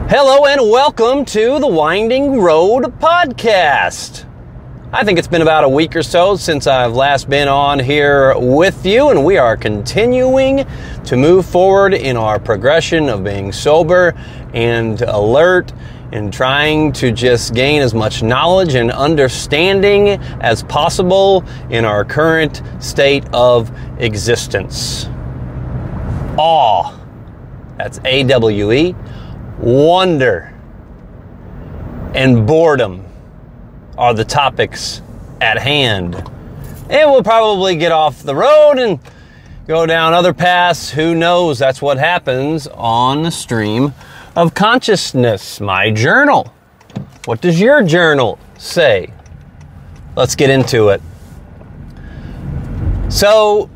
Hello and welcome to the Winding Road Podcast. I think it's been about a week or so since I've last been on here with you, and we are continuing to move forward in our progression of being sober and alert and trying to just gain as much knowledge and understanding as possible in our current state of existence. Awe. That's A-W-E. Wonder and boredom are the topics at hand. And we'll probably get off the road and go down other paths. Who knows? That's what happens on the stream of consciousness. My journal. What does your journal say? Let's get into it. So,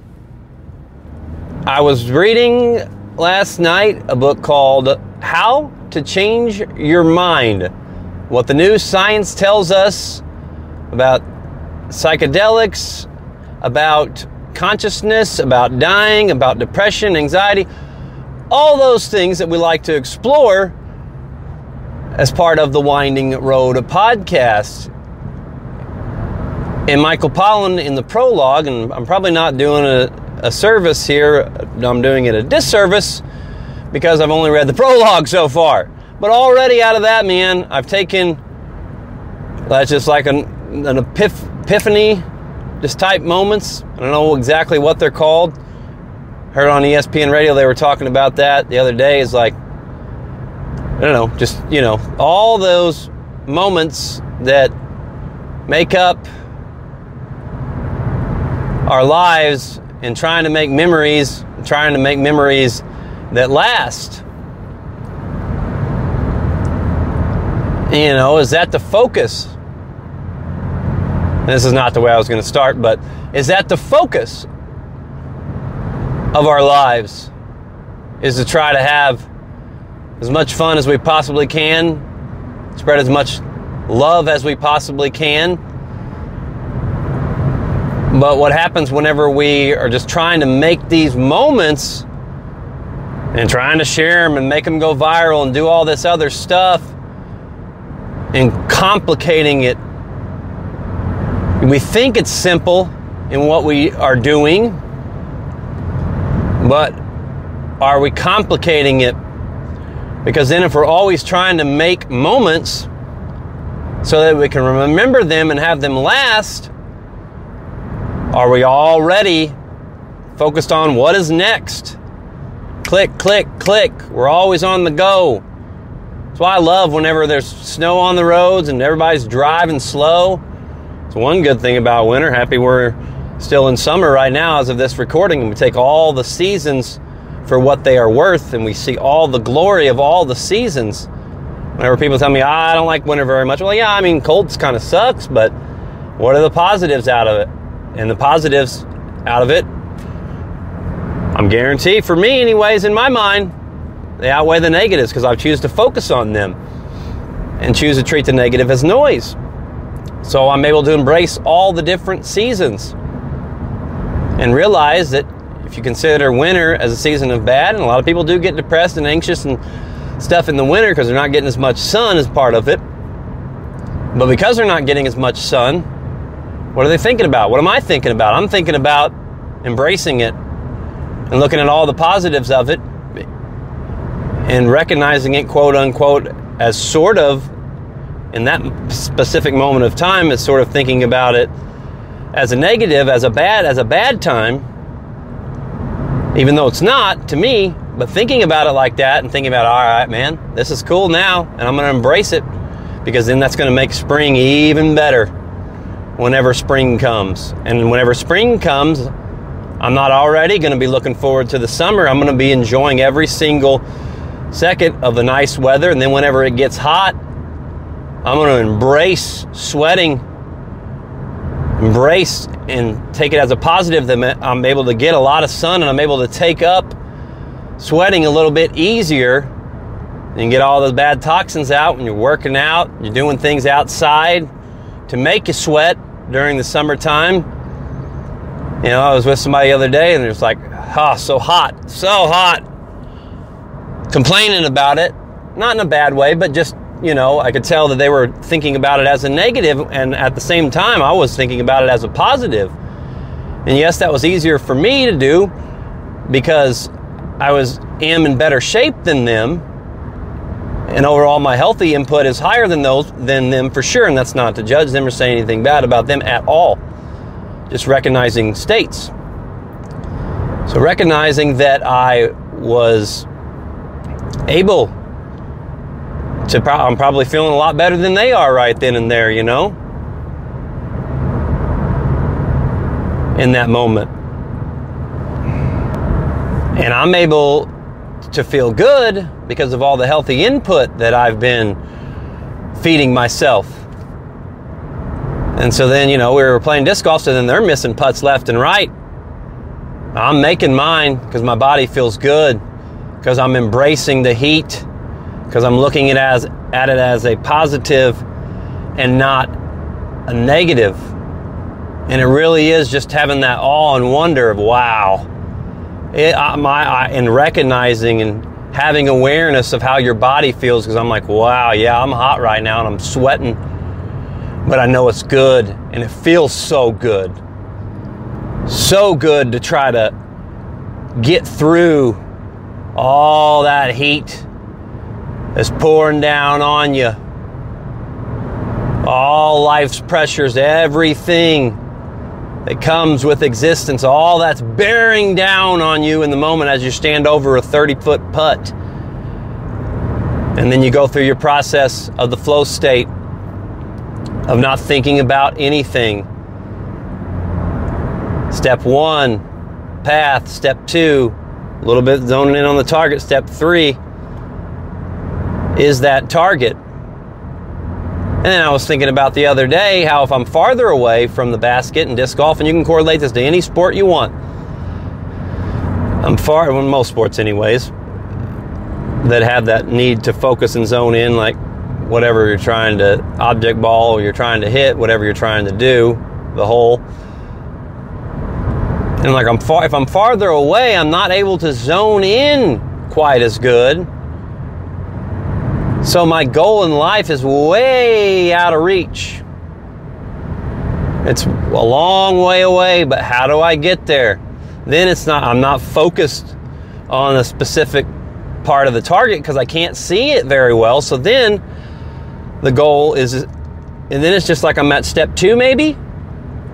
I was reading last night a book called How to Change Your Mind. What the new science tells us about psychedelics, about consciousness, about dying, about depression, anxiety, all those things that we like to explore as part of the Winding Road podcast. And Michael Pollan in the prologue, and I'm probably not doing a service here, I'm doing it a disservice because I've only read the prologue so far. But already out of that, man, I've taken, that's just like an epiphany, just type moments. I don't know exactly what they're called. Heard on ESPN radio, they were talking about that the other day. Is like, I don't know, just, all those moments that make up our lives and trying to make memories that last. Is that the focus? And this is not the way I was going to start, but is that the focus of our lives? Is to try to have as much fun as we possibly can, spread as much love as we possibly can. But what happens whenever we are just trying to make these moments and trying to share them and make them go viral and do all this other stuff and complicating it? We think it's simple in what we are doing, but are we complicating it? Because then if we're always trying to make moments so that we can remember them and have them last, are we already focused on what is next? Click, click, click. We're always on the go. That's why I love whenever there's snow on the roads and everybody's driving slow. It's one good thing about winter. Happy we're still in summer right now as of this recording, and we take all the seasons for what they are worth, and we see all the glory of all the seasons. Whenever people tell me, I don't like winter very much. Well, yeah, cold kind of sucks, but what are the positives out of it? And the positives out of it, I'm guaranteed, for me anyways, in my mind, they outweigh the negatives because I choose to focus on them and choose to treat the negative as noise. So I'm able to embrace all the different seasons and realize that if you consider winter as a season of bad, and a lot of people do get depressed and anxious and stuff in the winter because they're not getting as much sun as part of it. But because they're not getting as much sun, what are they thinking about? What am I thinking about? I'm thinking about embracing it and looking at all the positives of it and recognizing it, quote unquote, as sort of, in that specific moment of time, as sort of thinking about it as a negative, as a bad time, even though it's not to me, but thinking about it like that and thinking about, all right, man, this is cool now, and I'm going to embrace it, because then that's going to make spring even better whenever spring comes. And whenever spring comes, I'm not already going to be looking forward to the summer. I'm going to be enjoying every single second of the nice weather. And then whenever it gets hot, I'm going to embrace sweating, embrace and take it as a positive that I'm able to get a lot of sun and I'm able to take up sweating a little bit easier and get all those bad toxins out when you're working out, you're doing things outside to make you sweat during the summertime. I was with somebody the other day and it was like, so hot, complaining about it. not in a bad way, but just, you know, I could tell that they were thinking about it as a negative, and at the same time, I was thinking about it as a positive. And yes, that was easier for me to do because I am in better shape than them, and overall my healthy input is higher than them for sure, and that's not to judge them or say anything bad about them at all. Just recognizing states. So recognizing that I was able to, I'm probably feeling a lot better than they are right then and there, you know, in that moment. And I'm able to feel good because of all the healthy input that I've been feeding myself. And so then, you know, we were playing disc golf, so then they're missing putts left and right. I'm making mine because my body feels good, because I'm embracing the heat, because I'm looking at it as a positive and not a negative. And it really is just having that awe and wonder of, wow. And recognizing and having awareness of how your body feels, because I'm like, wow, yeah, I'm hot right now and I'm sweating, but I know it's good, and it feels so good. So good to try to get through all that heat that's pouring down on you. All life's pressures, everything that comes with existence, all that's bearing down on you in the moment as you stand over a 30-foot putt. And then you go through your process of the flow state of not thinking about anything. Step 1, path. Step 2, a little bit zoning in on the target. Step 3 is that target. And then I was thinking about the other day how if I'm farther away from the basket in disc golf, and you can correlate this to any sport you want, well, most sports anyways, that have that need to focus and zone in, like whatever you're trying to, object ball, or you're trying to hit, whatever you're trying to do, the hole. And like if I'm farther away, I'm not able to zone in quite as good. So my goal in life is way out of reach. It's a long way away, but how do I get there? Then I'm not focused on a specific part of the target because I can't see it very well. So then the goal is, and then it's just like I'm at step 2 maybe,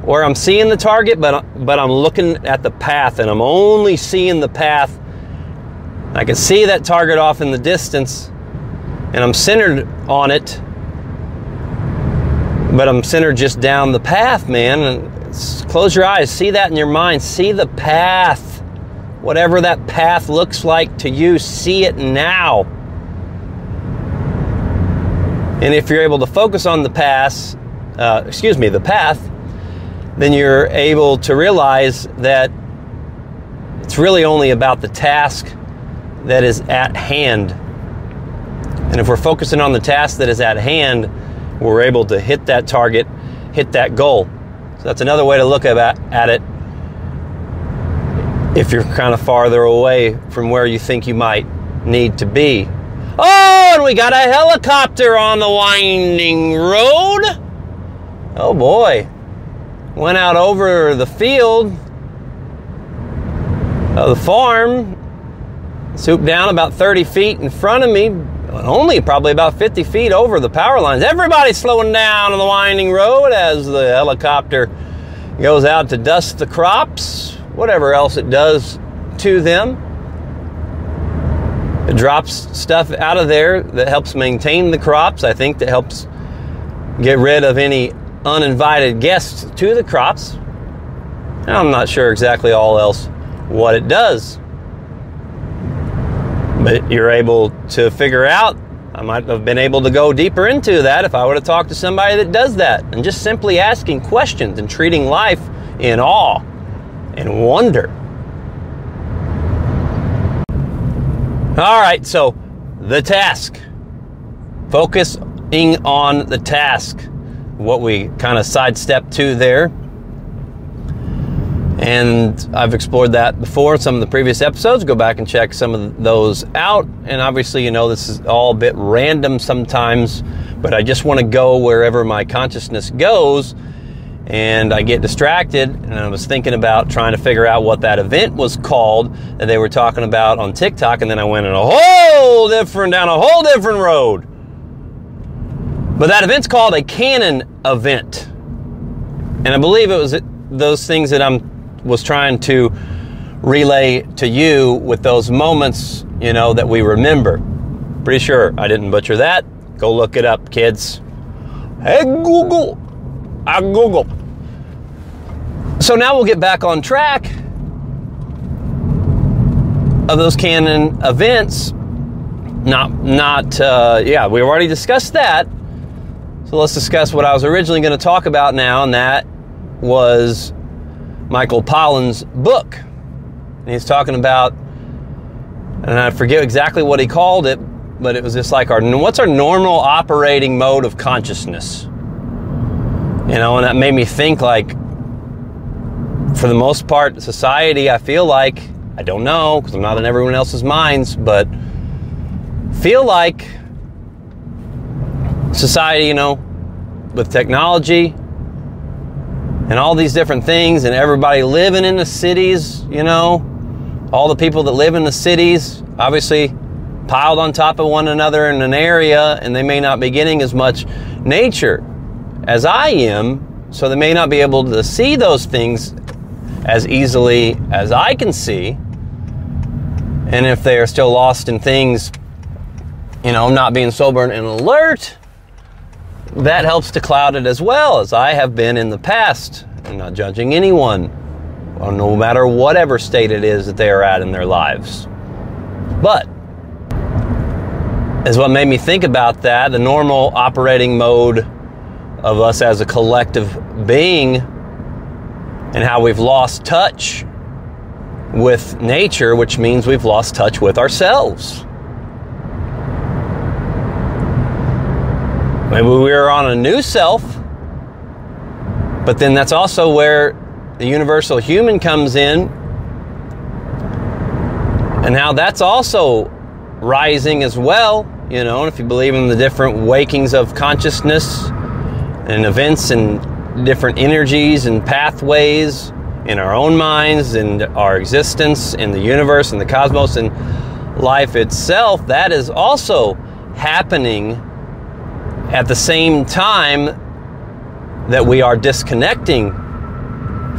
where I'm seeing the target, but I'm looking at the path, and I'm only seeing the path. I can see that target off in the distance, and I'm centered on it, but I'm centered just down the path, man. And close your eyes, see that in your mind, see the path. Whatever that path looks like to you, see it now. And if you're able to focus on the path, then you're able to realize that it's really only about the task that is at hand. And if we're focusing on the task that is at hand, we're able to hit that target, hit that goal. So that's another way to look at it if you're kind of farther away from where you think you might need to be. Oh, and we got a helicopter on the winding road. Oh boy. Went out over the field of the farm, swooped down about 30 feet in front of me, only probably about 50 feet over the power lines. Everybody's slowing down on the winding road as the helicopter goes out to dust the crops, whatever else it does to them. It drops stuff out of there that helps maintain the crops. I think that helps get rid of any uninvited guests to the crops. I'm not sure exactly all else what it does. But you're able to figure out, I might have been able to go deeper into that if I would have talked to somebody that does that. And just simply asking questions and treating life in awe and wonder. All right, so the task. Focusing on the task. What we kind of sidestepped to there And I've explored that before in some of the previous episodes. Go back and check some of those out. And obviously, you know, this is all a bit random sometimes, but I just want to go wherever my consciousness goes. And I get distracted, and I was thinking about trying to figure out what that event was called that they were talking about on TikTok, and then I went in down a whole different road. But that event's called a canon event. And I believe it was those things that I was trying to relay to you with those moments, you know, that we remember. Pretty sure I didn't butcher that. Go look it up, kids. Hey, Google. I Google. So now we'll get back on track of those canon events. We've already discussed that. So let's discuss what I was originally going to talk about now, and that was Michael Pollan's book. And he's talking about, and I forget exactly what he called it, but it was just like, what's our normal operating mode of consciousness? You know, and that made me think, like, for the most part, society, I feel like, I don't know, because I'm not in everyone else's minds, but feel like society, you know, with technology and all these different things, and everybody living in the cities, you know, all the people that live in the cities, obviously piled on top of one another in an area, and they may not be getting as much nature as I am, so they may not be able to see those things as easily as I can see. And if they are still lost in things, you know, not being sober and alert, that helps to cloud it as well, as I have been in the past. I'm not judging anyone, no matter whatever state it is that they are at in their lives. But is what made me think about that, the normal operating mode of us as a collective being, and how we've lost touch with nature, which means we've lost touch with ourselves. Maybe we're on a new self, but then that's also where the universal human comes in, and how that's also rising as well, you know, if you believe in the different wakings of consciousness and events and different energies and pathways in our own minds and our existence in the universe and the cosmos and life itself, that is also happening at the same time that we are disconnecting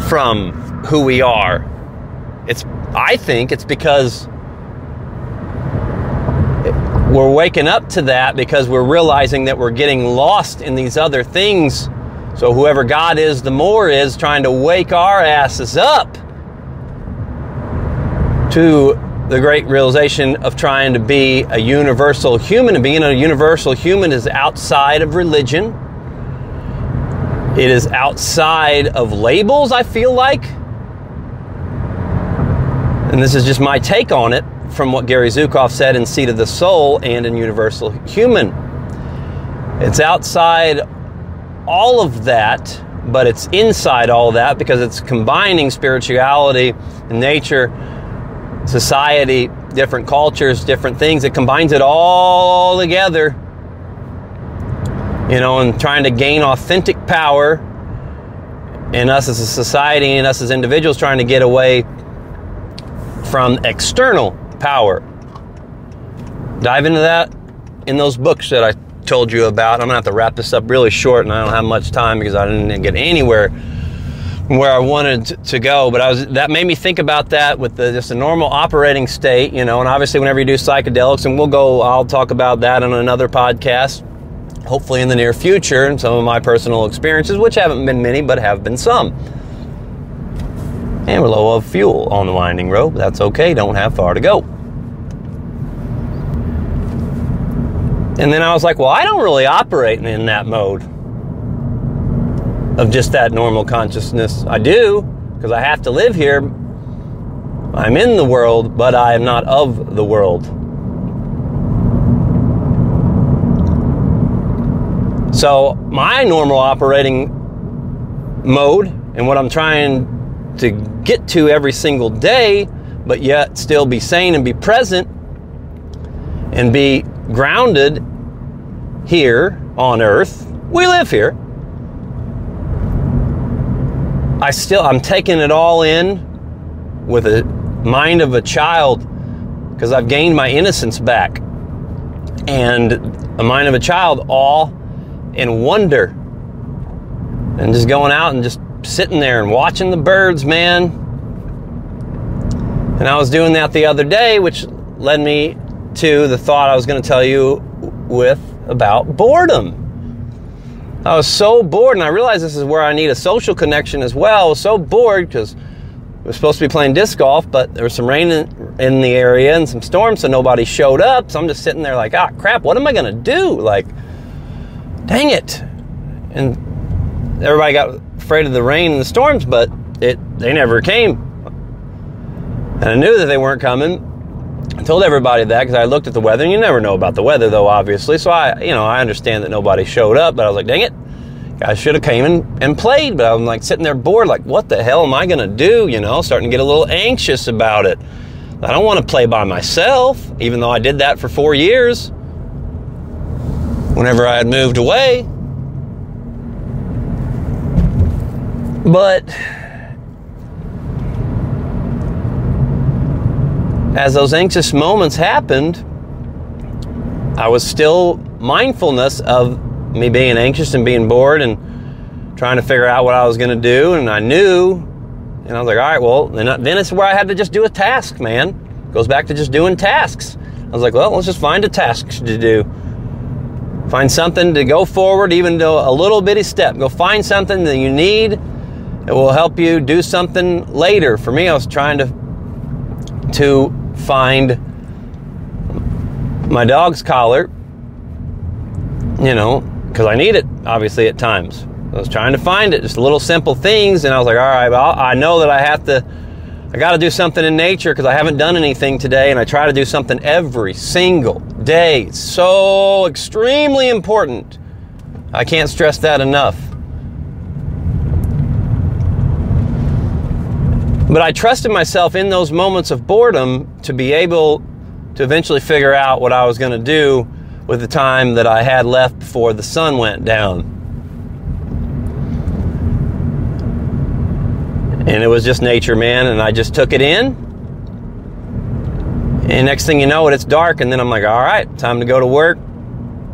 from who we are. I think it's because we're waking up to that, because we're realizing that we're getting lost in these other things. So whoever God is, the more is trying to wake our asses up to the great realization of trying to be a universal human. And being a universal human is outside of religion. It is outside of labels, I feel like. And this is just my take on it from what Gary Zukav said in Seed of the Soul and in Universal Human. It's outside all of that, but it's inside all of that, because it's combining spirituality, nature, society, different cultures, different things. It combines it all together, you know, and trying to gain authentic power in us as a society and us as individuals, trying to get away from external power. Dive into that in those books that I told you about. I'm gonna have to wrap this up really short, and I don't have much time because I didn't get anywhere where I wanted to go. But that made me think about that with just a normal operating state, you know. And obviously, whenever you do psychedelics, and I'll talk about that on another podcast, hopefully in the near future, and some of my personal experiences, which haven't been many, but have been some. And we're low of fuel on the winding road. That's okay. Don't have far to go. And then I was like, well, I don't really operate in that mode of just that normal consciousness. I do, because I have to live here. I'm in the world, but I am not of the world. So my normal operating mode, and what I'm trying to get to every single day, but yet still be sane and be present and be grounded here on earth. We live here. I'm taking it all in with a mind of a child, because I've gained my innocence back, and a mind of a child, awe and wonder, and just going out and just sitting there and watching the birds, man. And I was doing that the other day, which led me to the thought I was going to tell you about boredom. I was so bored, and I realized this is where I need a social connection as well. I was so bored because we were supposed to be playing disc golf, but there was some rain in the area and some storms, so nobody showed up. So I'm just sitting there like, crap, what am I going to do? Like, dang it. And everybody got afraid of the rain and the storms, but they never came. And I knew that they weren't coming. I told everybody that because I looked at the weather, and you never know about the weather, though, obviously. So I understand that nobody showed up, but I was like, dang it, I should have came and played. But I'm like sitting there bored, like, what the hell am I going to do? Starting to get a little anxious about it. I don't want to play by myself, even though I did that for 4 years whenever I had moved away. But as those anxious moments happened, I was still mindfulness of me being anxious and being bored and trying to figure out what I was going to do. And I knew, and I was like, all right, well, then it's where I had to just do a task, man. It goes back to just doing tasks. I was like, well, let's just find a task to do. Find something to go forward, even though a little bitty step. Go find something that you need. It will help you do something later. For me, I was trying to find my dog's collar, because I need it, obviously, at times. I was trying to find it, just little simple things, and I was like, all right, well, I know that I got to do something in nature because I haven't done anything today, and I try to do something every single day. It's so extremely important. I can't stress that enough. But I trusted myself in those moments of boredom to be able to eventually figure out what I was going to do with the time that I had left before the sun went down. And it was just nature, man, and I just took it in. And next thing you know, it's dark, and then I'm like, all right, time to go to work.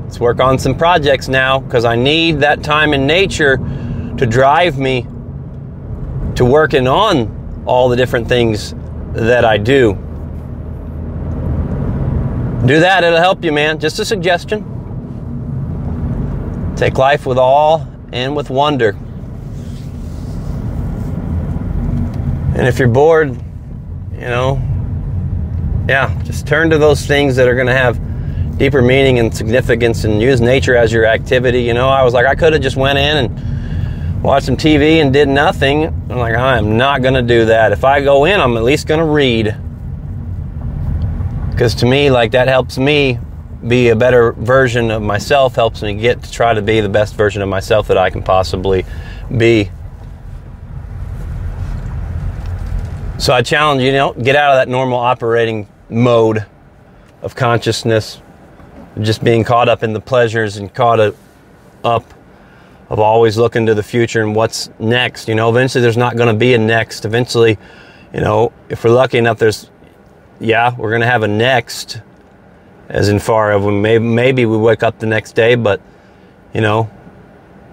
Let's work on some projects now, because I need that time in nature to drive me to working on all the different things that I do. Do that, it'll help you, man. Just a suggestion. Take life with awe and with wonder. And if you're bored, just turn to those things that are going to have deeper meaning and significance, and use nature as your activity. I was like, I could have just went in and watched some TV and did nothing. I'm like, I am not going to do that. If I go in, I'm at least going to read. Because to me, like, that helps me be a better version of myself, helps me get to try to be the best version of myself that I can possibly be. So I challenge you, get out of that normal operating mode of consciousness, just being caught up in the pleasures and caught up of always looking to the future and what's next. Eventually there's not going to be a next. Eventually, if we're lucky enough, we're going to have a next, as in far of when maybe we wake up the next day, but, we're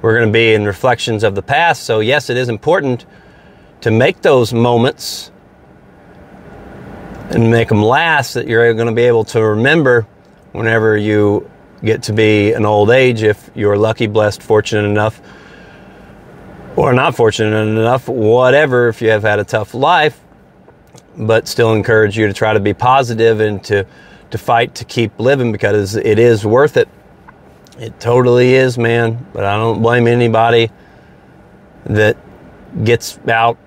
going to be in reflections of the past. So yes, it is important to make those moments and make them last, that you're going to be able to remember whenever you get to be an old age, if you're lucky, blessed, fortunate enough, or not fortunate enough, whatever, if you have had a tough life. But still encourage you to try to be positive and to fight to keep living, because it is worth it. It totally is, man. But I don't blame anybody that gets out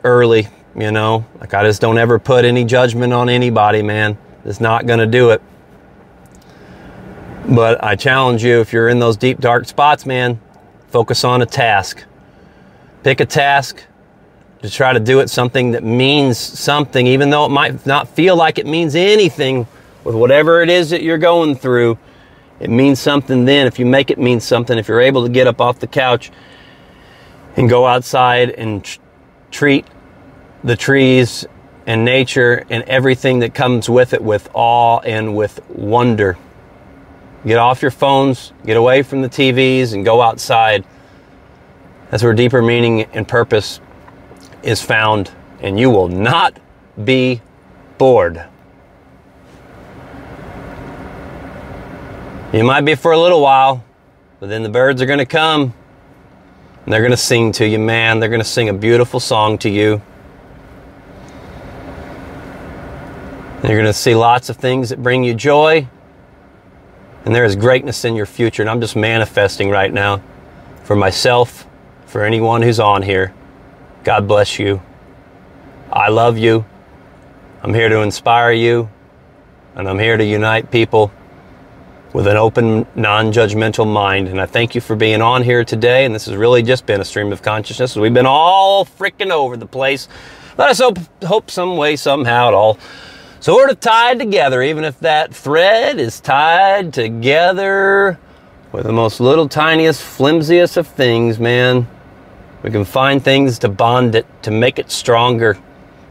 early, Like, I just don't ever put any judgment on anybody, man. It's not going to do it. But I challenge you, if you're in those deep, dark spots, man, focus on a task. Pick a task to try to do it something that means something, even though it might not feel like it means anything. With whatever it is that you're going through, it means something then. If you make it mean something, if you're able to get up off the couch and go outside and treat the trees and nature and everything that comes with it with awe and with wonder. Get off your phones, get away from the TVs, and go outside. That's where deeper meaning and purpose is found, and you will not be bored. You might be for a little while, but then the birds are going to come, and they're going to sing to you, man. They're going to sing a beautiful song to you. You're going to see lots of things that bring you joy, and there is greatness in your future. And I'm just manifesting right now for myself, for anyone who's on here. God bless you. I love you. I'm here to inspire you, and I'm here to unite people with an open, non-judgmental mind. And I thank you for being on here today. And this has really just been a stream of consciousness. We've been all freaking over the place. Let us hope some way, somehow, it all sort of tied together, even if that thread is tied together with the most little, tiniest, flimsiest of things, man. We can find things to bond it, to make it stronger,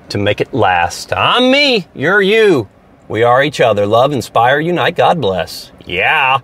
to make it last. I'm me, you're you. We are each other. Love, inspire, unite. God bless. Yeah.